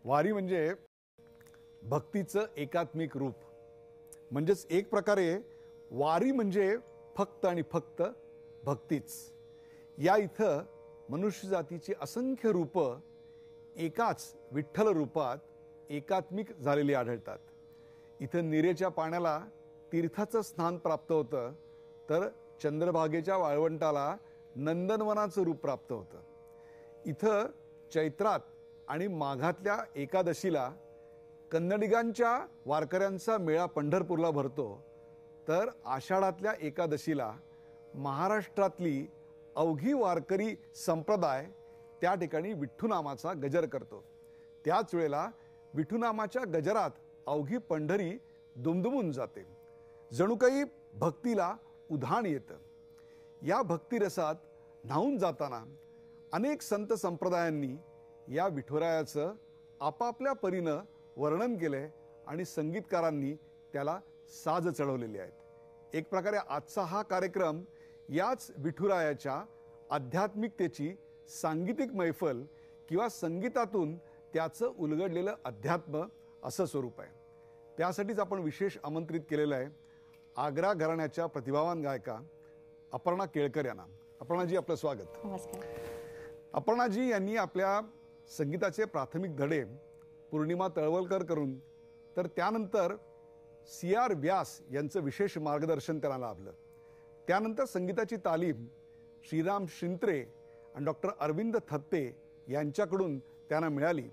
वारी म्हणजे भक्तीचं एकात्मिक रूप. म्हणजेच एक प्रकारे वारी म्हणजे फक्त आणि फक्त भक्तीच. या इथं मनुष्य जातीची असंख्य रूपं एकाच विठ्ठल रूपात एकात्मिक झालेली आढळतात. इथं निरेच्या पाण्याला तीर्थाचं स्थान प्राप्त होतं, तर चंद्रभागेच्या वाळवंटाला नंदनवनाचं रूप प्राप्त होतं. इथं चैत्रात आणि माघातल्या एकादशीला कन्नडिगांच्या वारकऱ्यांचा मेळा पंढरपूरला भरतो, तर आषाढातल्या एकादशीला महाराष्ट्रातली अवघी वारकरी संप्रदाय त्या ठिकाणी विठ्ठुनामाचा गजर करतो. त्याच वेळेला विठ्ठुनामाच्या गजरात अवघी पंढरी दुमदुमून जाते. जणू काही भक्तीला उधाण येतं. या भक्तिरसात न्हाऊन जाताना अनेक संत संप्रदायांनी या विठुरायाचं आपापल्या परीनं वर्णन केलंय आणि संगीतकारांनी त्याला साज चढवलेले आहेत. एक प्रकारे आजचा हा कार्यक्रम याच विठुरायाच्या आध्यात्मिकतेची सांगीतिक मैफल किंवा संगीतातून त्याचं उलगडलेलं अध्यात्म असं स्वरूप आहे. त्यासाठीच आपण विशेष आमंत्रित केलेलं आहे आग्रा घराण्याच्या प्रतिभावान गायिका अपर्णा केळकर यांना. अपर्णाजी, आपलं स्वागत. नमस्कार. अपर्णाजी यांनी आपल्या संगीताचे प्राथमिक धडे पौर्णिमा तळवलकर करून, तर त्यानंतर CR व्यास यांचं विशेष मार्गदर्शन त्यांना लाभलं. त्यानंतर संगीताची तालीम श्रीराम शिंत्रे आणि डॉक्टर अरविंद थत्ते यांच्याकडून त्यांना मिळाली.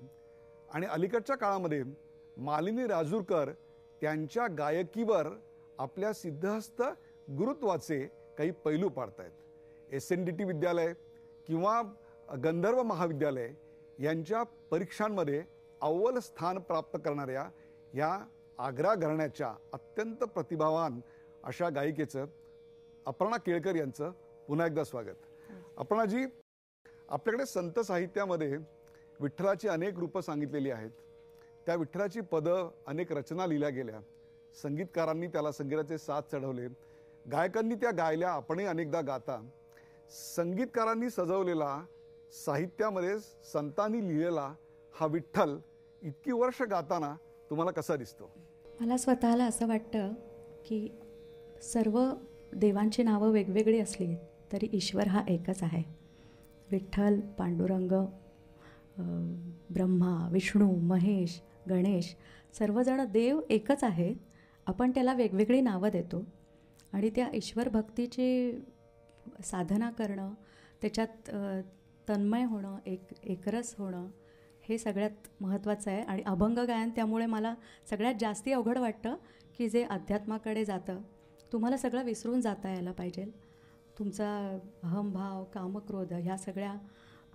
आणि अलीकडच्या काळामध्ये मालिनी राजूरकर त्यांच्या गायकीवर आपल्या सिद्धहस्त गुरुत्वाचे काही पैलू पाडतायत. SNDT विद्यालय किंवा गंधर्व महाविद्यालय यांच्या परीक्षांमध्ये अव्वल स्थान प्राप्त करणाऱ्या या आग्रा घराण्याच्या अत्यंत प्रतिभावान अशा गायिकेचं अपर्णा केळकर यांचं पुन्हा एकदा स्वागत. अपर्णाजी, आपल्याकडे संत साहित्यामध्ये विठ्ठलाची अनेक रूपं सांगितलेली आहेत. त्या विठ्ठलाची पदं अनेक रचना लिहिल्या गेल्या. संगीतकारांनी त्याला संगीताचे साथ चढवले, गायकांनी त्या गायल्या, आपणही अनेकदा गाता. संगीतकारांनी सजवलेला, साहित्यामध्ये संतांनी लिहिलेला हा विठ्ठल इतकी वर्ष गाताना तुम्हाला कसा दिसतो? मला स्वतःला असं वाटतं की सर्व देवांची नावं वेगवेगळी असली तरी ईश्वर हा एकच आहे. विठ्ठल, पांडुरंग, ब्रह्मा, विष्णू, महेश, गणेश, सर्वजण देव एकच आहेत. आपण त्याला वेगवेगळी नावं देतो आणि त्या ईश्वर भक्तीची साधना करणं, त्याच्यात तन्मय होणं, एकरस होणं हे सगळ्यात महत्त्वाचं आहे. आणि अभंग गायन त्यामुळे मला सगळ्यात जास्ती अवघड वाटतं की जे अध्यात्माकडे जातं, तुम्हाला सगळं विसरून जाता यायला पाहिजे. तुमचा अहंभाव, कामक्रोध ह्या सगळ्या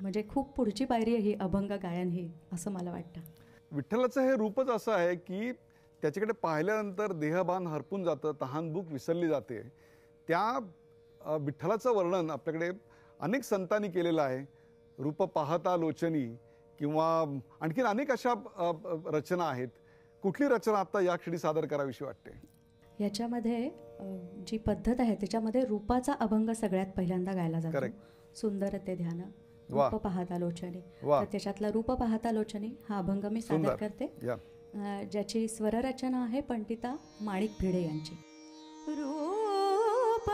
म्हणजे खूप पुढची पायरी आहे ही अभंग गायन ही, असं मला वाटतं. विठ्ठलाचं हे रूपच असं आहे की त्याच्याकडे पाहिल्यानंतर देहभान हरपून जातं, तहानभूक विसरली जाते. त्या विठ्ठलाचं वर्णन आपल्याकडे अनेक संतांनी केलेलं आहे. रूप पाहता लोचनी किंवा आणखीन अनेक अशा रचना आहेत. कुठली रचना आता या क्षणी सादर करावीशी वाटते? याच्यामध्ये जी पद्धत आहे त्याच्यामध्ये रूपाचा अभंग सगळ्यात पहिल्यांदा गायला जातो. सुंदर ते ध्यान, रूप पाहता लोचनी. तर त्याच्यातला रूप पाहता लोचनी हा अभंग मी सादर करते, ज्याची स्वररचना आहे पंडिता माणिक भिडे यांची. रूप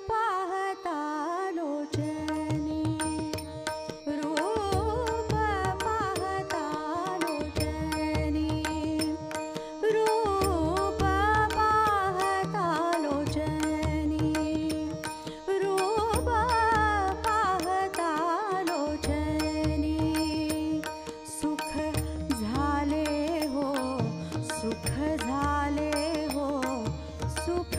पाहता लोचनी, रूप पाहता लोचनी, रूप पाहता लोचनी, रूप पाहता लोचनी. सुख झाले हो, सुख झाले हो, सुख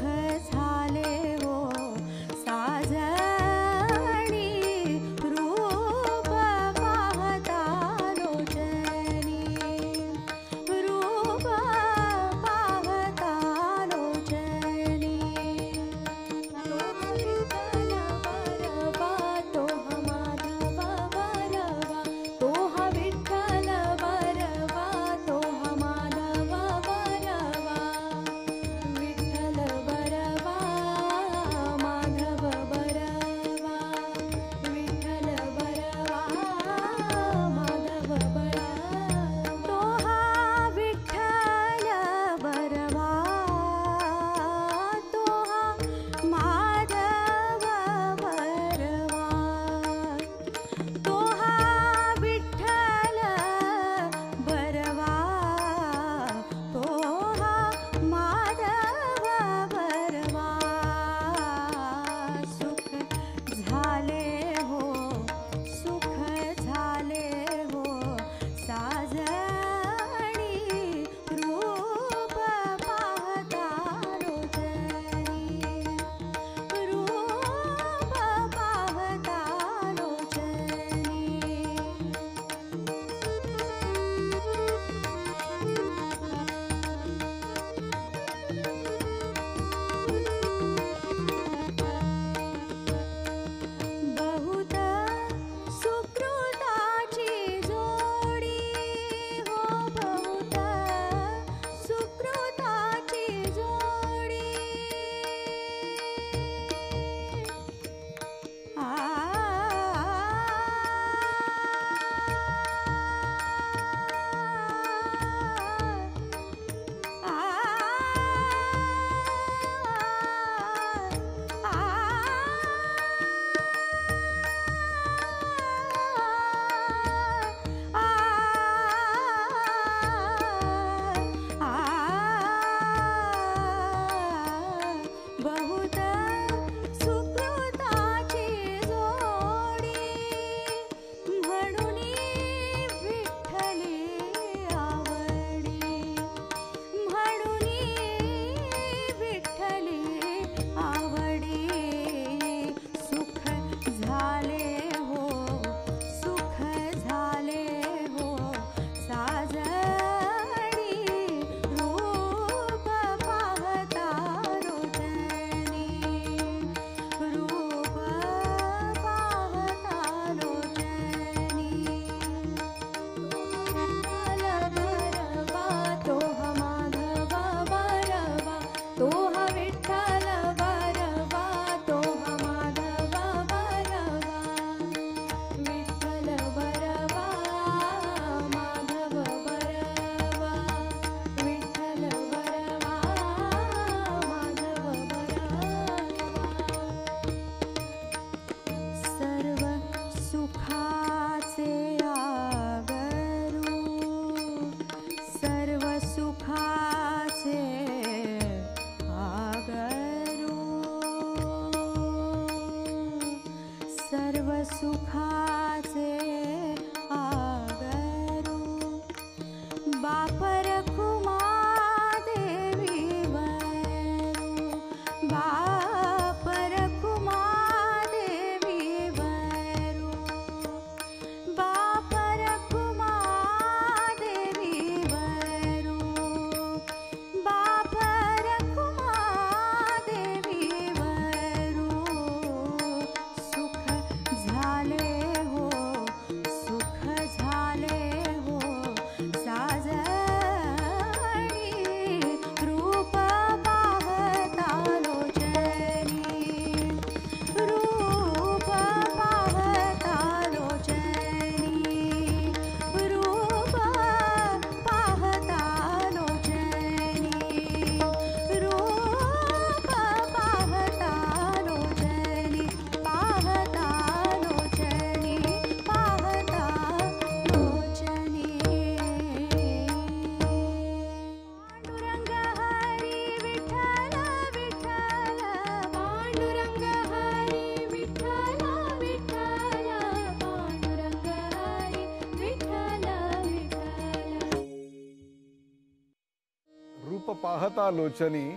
पाहता लोचनी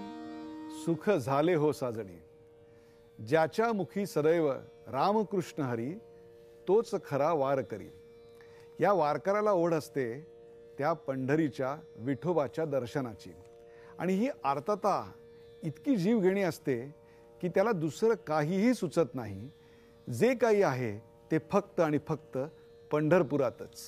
सुख झाले हो साजणी. ज्याच्या मुखी सदैव रामकृष्ण हरी तोच खरा वार करी. या वारकऱ्याला ओढ असते त्या पंढरीच्या विठोबाच्या दर्शनाची. आणि ही आर्तता इतकी जीवघेणी असते की त्याला दुसरं काहीही सुचत नाही. जे काही आहे ते फक्त आणि फक्त पंढरपुरातच.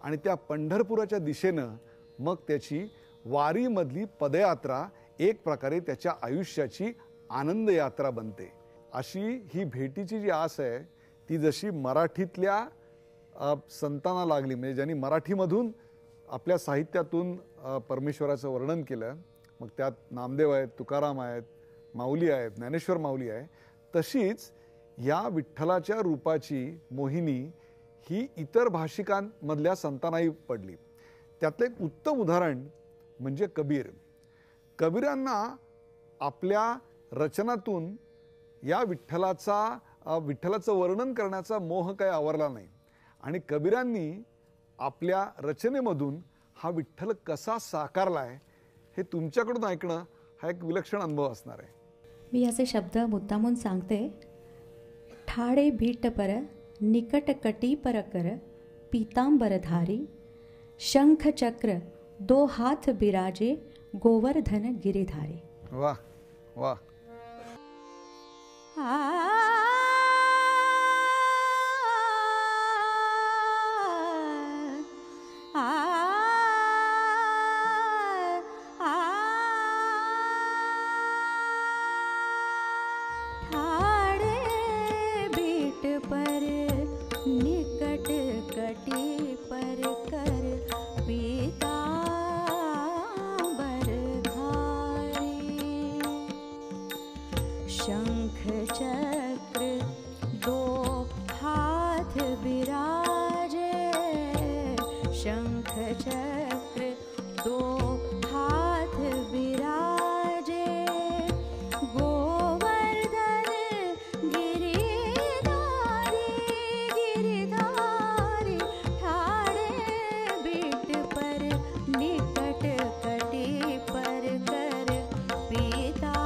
आणि त्या पंढरपुराच्या दिशेनं मग त्याची वारीमधली पदयात्रा एक प्रकारे त्याच्या आयुष्याची आनंद यात्रा बनते. अशी ही भेटीची जी आस आहे ती जशी मराठीतल्या संतांना लागली, म्हणजे ज्यांनी मराठीमधून आपल्या साहित्यातून परमेश्वराचं वर्णन केलं, मग त्यात नामदेव आहेत, तुकाराम आहेत, माऊली आहेत, ज्ञानेश्वर माऊली आहे, तशीच या विठ्ठलाच्या रूपाची मोहिनी ही इतर भाषिकांमधल्या संतांनाही पडली. त्यातलं एक उत्तम उदाहरण म्हणजे कबीर. कबीरांना आपल्या रचनातून या विठ्ठलाचं वर्णन करण्याचा मोह काही आवरला नाही. आणि कबीरांनी आपल्या रचनेमधून हा विठ्ठल कसा साकारलाय हे तुमच्याकडून ऐकणं हा एक विलक्षण अनुभव असणार आहे. मी याचे शब्द मुद्दामून सांगते. ठाडे भीट पर निकट कटी पर कर पीतांबरधारी शंख चक्र दो हाथ बिराजे गोवर्धन गिरिधारी. वाह वाह. शंख चक्र दो हाथ बिराजे शंख चक्र दो हाथ बिराजे गोवर्धन गिरिधारी गिरिधारी ठाड़े बीट पर निकट कटी पर कर पीता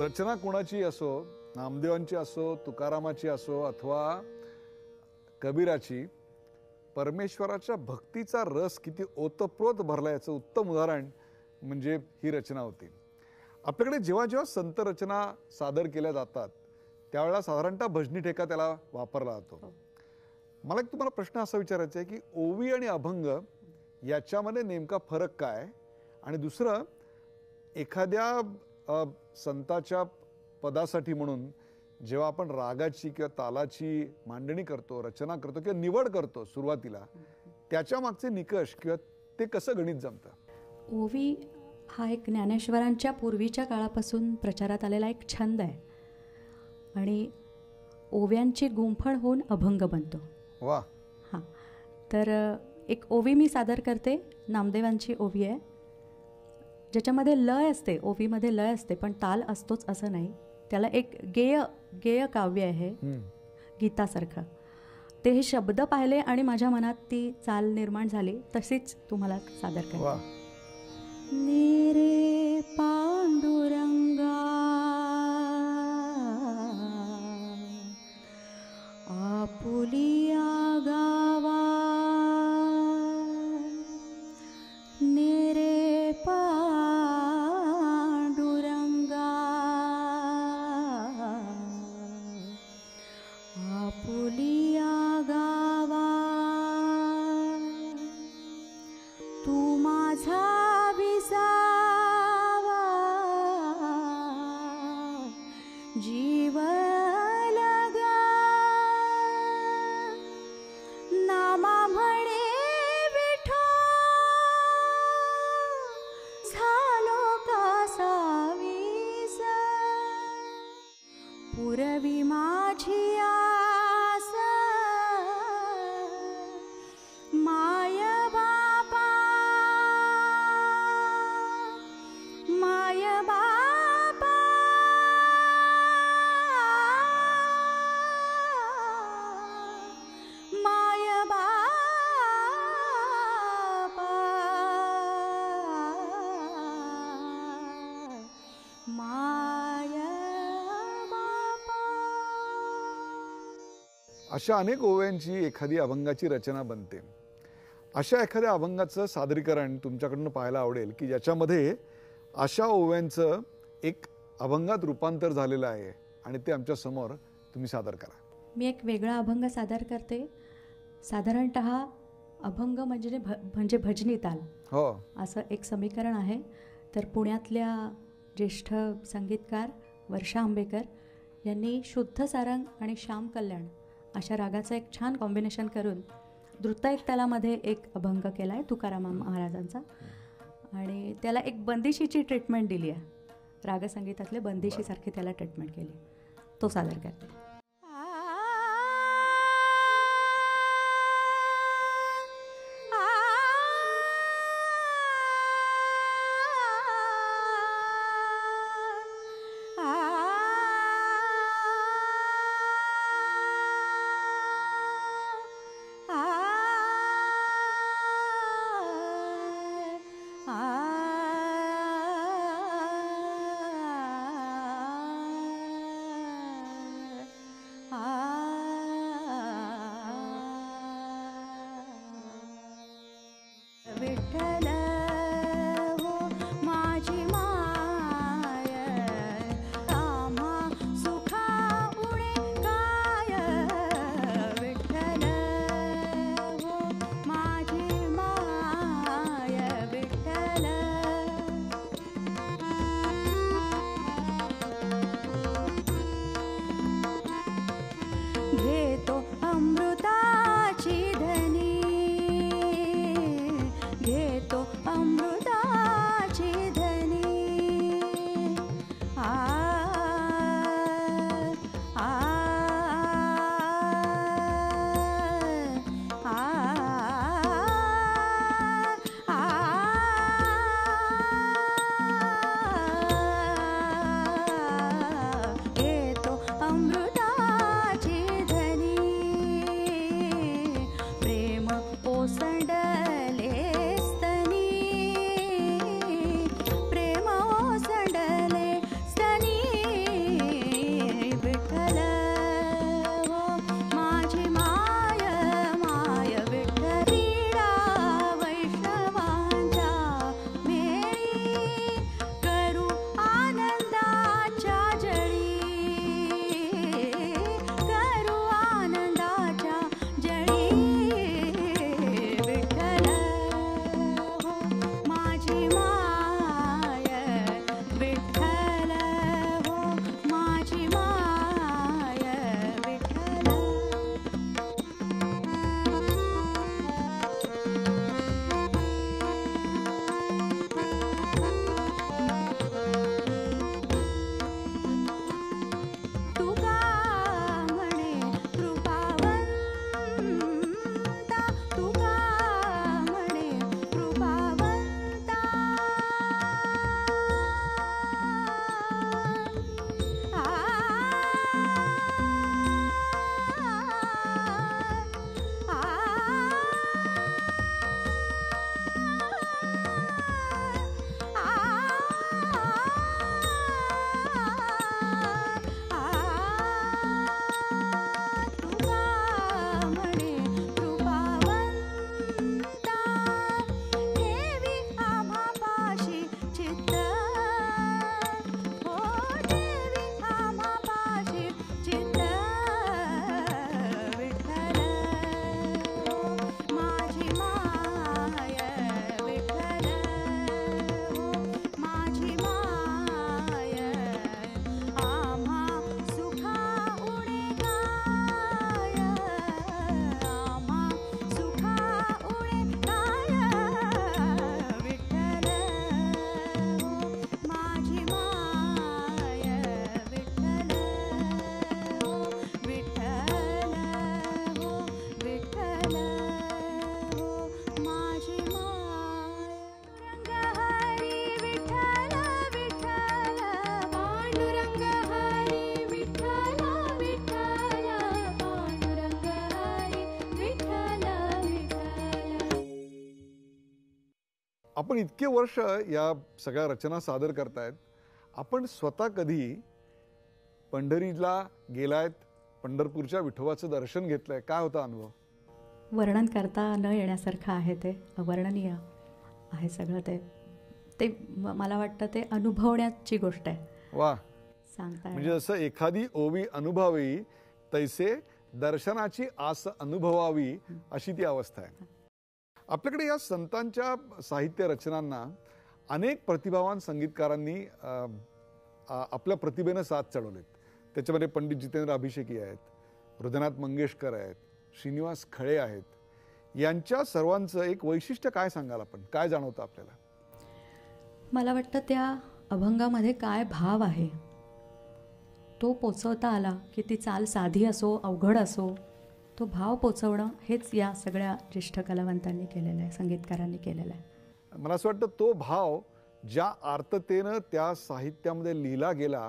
रचना कोणाची असो, नामदेवांची असो, तुकारामाची असो अथवा कबीराची, परमेश्वराच्या भक्तीचा रस किती ओतप्रोत भरला याचं उत्तम उदाहरण म्हणजे ही रचना होती. आपल्याकडे जेव्हा जेव्हा संत रचना सादर केल्या जातात त्यावेळेला साधारणतः भजनी ठेका त्याला वापरला जातो. मला एक तुम्हाला प्रश्न असा विचारायचा आहे की ओवी आणि अभंग याच्यामध्ये नेमका फरक काय, आणि दुसरं एखाद्या संताच्या पदासाठी म्हणून जेव्हा आपण रागाची किंवा तालाची मांडणी करतो, रचना करतो किंवा निवड करतो सुरुवातीला, त्याच्या मागचे निकष किंवा ते कसं गणित जमतं? ओवी हा एक ज्ञानेश्वरांच्या पूर्वीच्या काळापासून प्रचारात आलेला एक छंद आहे आणि ओव्यांची गुंफण होऊन अभंग बनतो. वा. हां, तर एक ओवी मी सादर करते. नामदेवांची ओवी आहे, ज्याच्यामध्ये लय असते. ओवीमध्ये लय असते पण ताल असतोच असं नाही. त्याला एक गेय काव्य आहे गीतासारखं. ते हे शब्द पाहिले आणि माझ्या मनात ती चाल निर्माण झाली, तशीच तुम्हाला सादर करते. नेरे पांडुरंगा आपुलिया गावा, नेरे पांडुरंगा आपुलिया गावा, तू माझा विसावा जीव लगा, नामा म्हणे विठो झालो कासा विस, पुरवी माझी आस माय बापा, माय बापा, माय बापा, माय बापा. अशा अनेक ओव्यांची एखादी अभंगाची रचना बनते. अशा एखाद्या अभंगाचं सादरीकरण तुमच्याकडनं पाहायला आवडेल की ज्याच्यामध्ये अशा ओव्यांचं एक अभंगात रूपांतर झालेलं आहे आणि ते आमच्या समोर तुम्ही सादर करा. मी एक वेगळा अभंग सादर करते. साधारणतः अभंग म्हणजे भजनी ताल हो असं एक समीकरण आहे. तर पुण्यातल्या ज्येष्ठ संगीतकार वर्षा आंबेकर यांनी शुद्ध सारंग आणि श्याम कल्याण अशा रागाचं एक छान कॉम्बिनेशन करून द्रुतएक तालामध्ये एक अभंग केला आहे तुकाराम महाराजांचा, आणि त्याला एक बंदिशीची ट्रीटमेंट दिली आहे. रागसंगीतातले बंदिशीसारखी त्याला ट्रीटमेंट केली. तो सादर करते. विठ्ठल हो माझी माय, आम्हा सुखा उणे काय. विठ्ठल हो माझी माय, विठ्ठल. घेतो अमृताची धनी, घेतो अमृताची धनी. आ आ आ आ घेतो अमृताची धनी. प्रेम ओसंडले स्तनी, आपण इतके वर्ष या सगळ्या रचना सादर करतायत, आपण स्वतः कधी पंढरीला गेलायत, पंढरपूरच्या विठोबाचं दर्शन घेतलंय? काय होता अनुभव? वर्णन करता न येण्यासारखं आहे, ते अवर्णनीय आहे सगळं. ते मला वाटतं ते अनुभवण्याची गोष्ट आहे. वा, सांगता म्हणजे जसं एखादी ओवी अनुभवावी तैसे दर्शनाची आस अनुभवावी, अशी ती अवस्था आहे. आपल्याकडे या संतांच्या साहित्य रचनांना अनेक प्रतिभावान संगीतकारांनी आपल्या प्रतिभेनं साथ चढवलेत. त्याच्यामध्ये पंडित जितेंद्र अभिषेकी आहेत, हृदयनाथ मंगेशकर आहेत, श्रीनिवास खळे आहेत. यांच्या सर्वांचं एक वैशिष्ट्य काय सांगाल आपण? काय जाणवतं आपल्याला? मला वाटतं त्या अभंगामध्ये काय भाव आहे तो पोचवता आला, की ती चाल साधी असो अवघड असो, तो भाव पोचवणं हेच या सगळ्या ज्येष्ठ कलावंतांनी केलेलं आहे, संगीतकारांनी केलेलं आहे. मला असं वाटतं तो भाव ज्या आर्ततेनं त्या साहित्यामध्ये लिहिला गेला,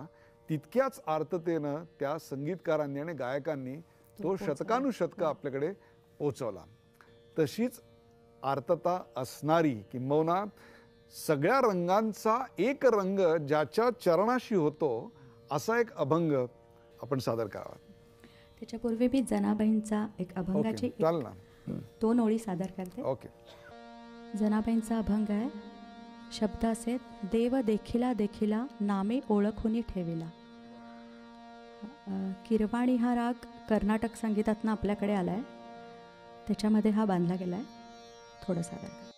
तितक्याच आर्ततेनं त्या संगीतकारांनी आणि गायकांनी तो शतकानुशतकं आपल्याकडे पोचवला. तशीच आर्तता असणारी, किंबहुना सगळ्या रंगांचा एक रंग ज्याच्या चरणाशी होतो, असा एक अभंग आपण सादर करावा. त्याच्यापूर्वी मी जनाबाईंचा एक अभंगाची चाल ना, 2 ओळी सादर करते. ओके. जनाबाईंचा अभंग आहे. शब्द असे: देव देखिला देखिला नामे ओळखुनी ठेविला. किरवाणी हा राग कर्नाटक संगीतातनं आपल्याकडे आलाय, त्याच्यामध्ये हा बांधला गेलाय. थोडं सादर कर.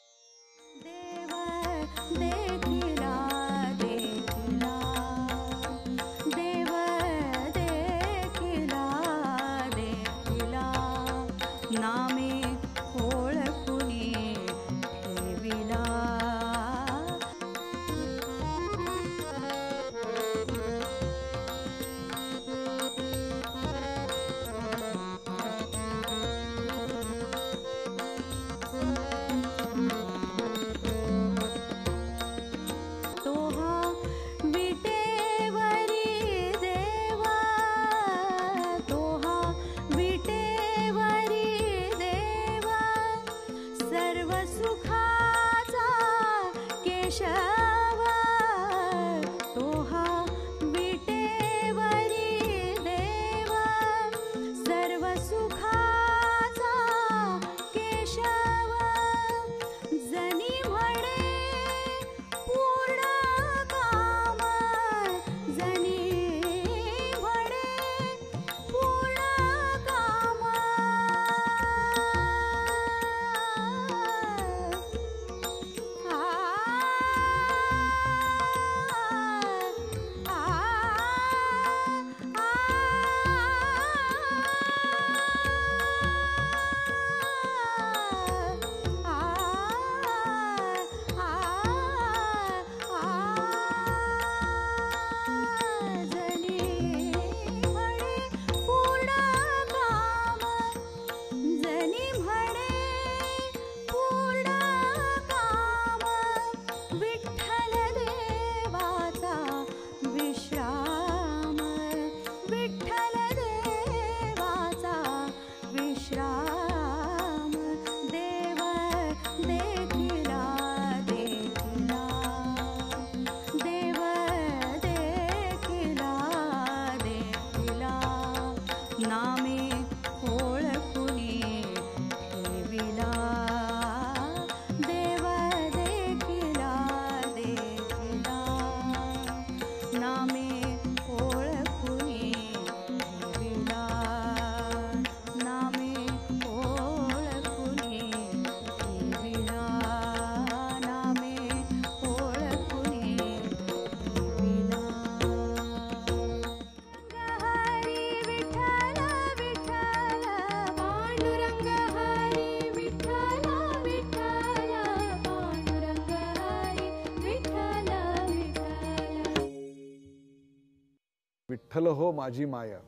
विठ्ठल हो माझी माया,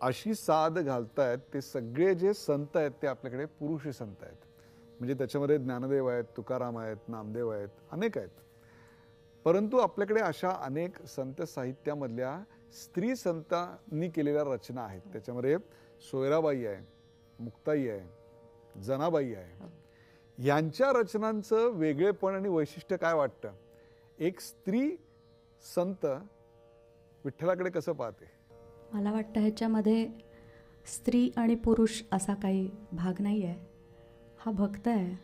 अशी साद घालतायत ते सगळे जे संत आहेत ते आपल्याकडे पुरुष संत आहेत. म्हणजे त्याच्यामध्ये ज्ञानदेव आहेत, तुकाराम आहेत, नामदेव आहेत, अनेक आहेत. परंतु आपल्याकडे अशा अनेक संत साहित्यामधल्या स्त्री संतांनी केलेल्या रचना आहेत. त्याच्यामध्ये सोयराबाई आहे, मुक्ताई आहे, जनाबाई आहे. यांच्या रचनांचं वेगळेपण आणि वैशिष्ट्य काय वाटतं? एक स्त्री संत विठ्ठलाकडे कसं पाहते? मला वाटतं ह्याच्यामध्ये स्त्री आणि पुरुष असा काही भाग नाही आहे. हा भक्त आहे.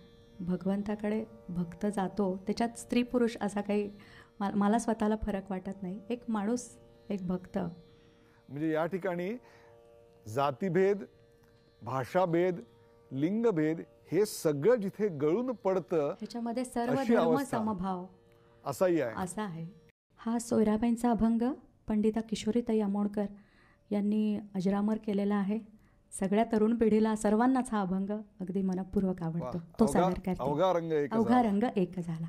भगवंताकडे भक्त जातो, त्याच्यात स्त्री पुरुष असा काही मला स्वतःला फरक वाटत नाही. एक माणूस, एक भक्त. म्हणजे या ठिकाणी जातीभेद, भाषाभेद, लिंगभेद हे सगळं जिथे गळून पडतं ह्याच्यामध्ये सर्व अशी धर्म अवस्था. समभाव असाही आहे. असा आहे. हा सोयराबाईंचा अभंग पंडिता किशोरीताई आमोणकर यांनी अजरामर केलेला आहे. सगळ्या तरुण पिढीला सर्वांनाच हा अभंग अगदी मनपूर्वक आवडतो. तो सादर करते. अवघा रंग एक अवघा रंग एक झाला.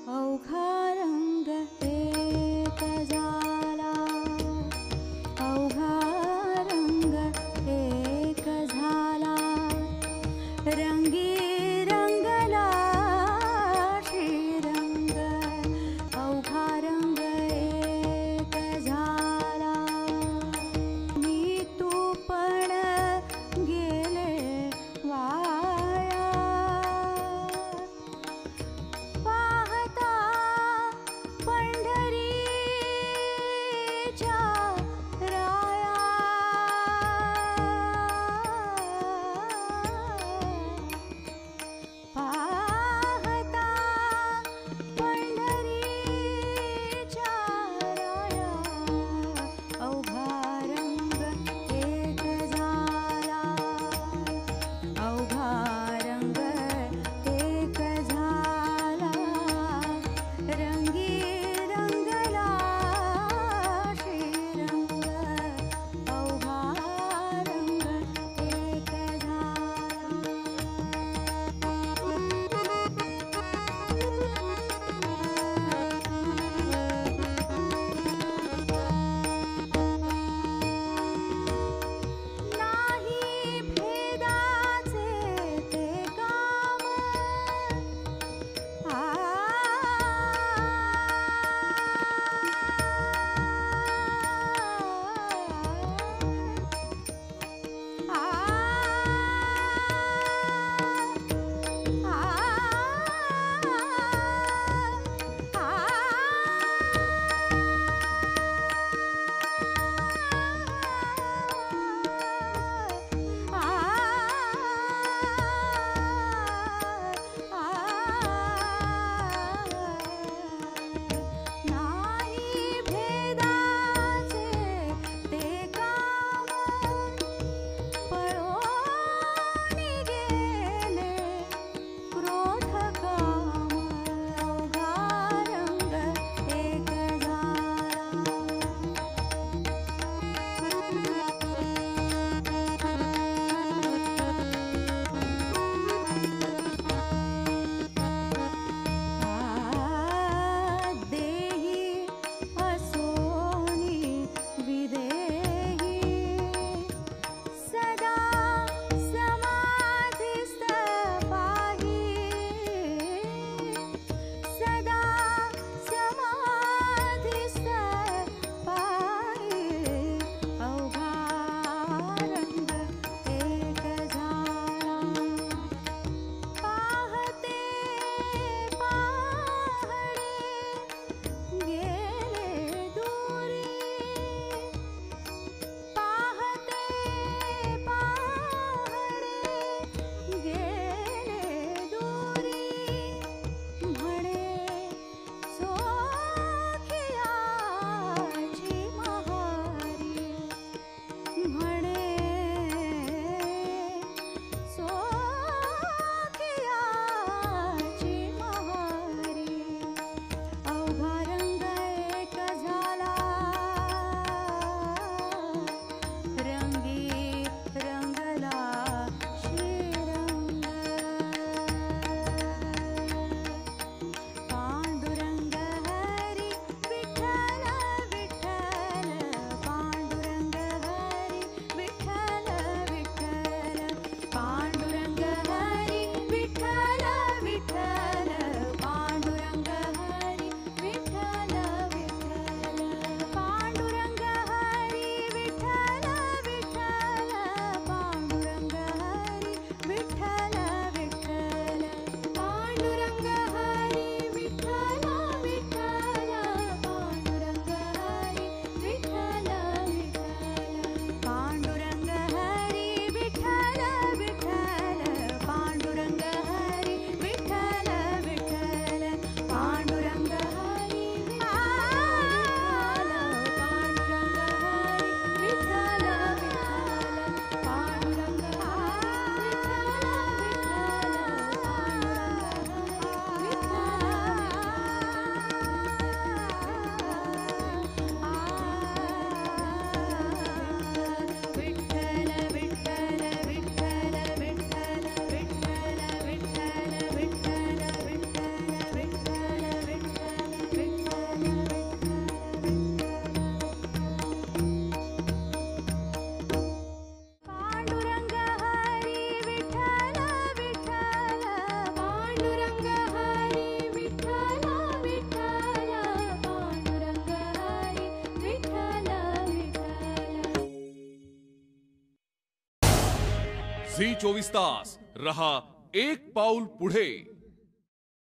अवघा रंग एक झाला. झी 24 तास रहा एक पाऊल पुढे.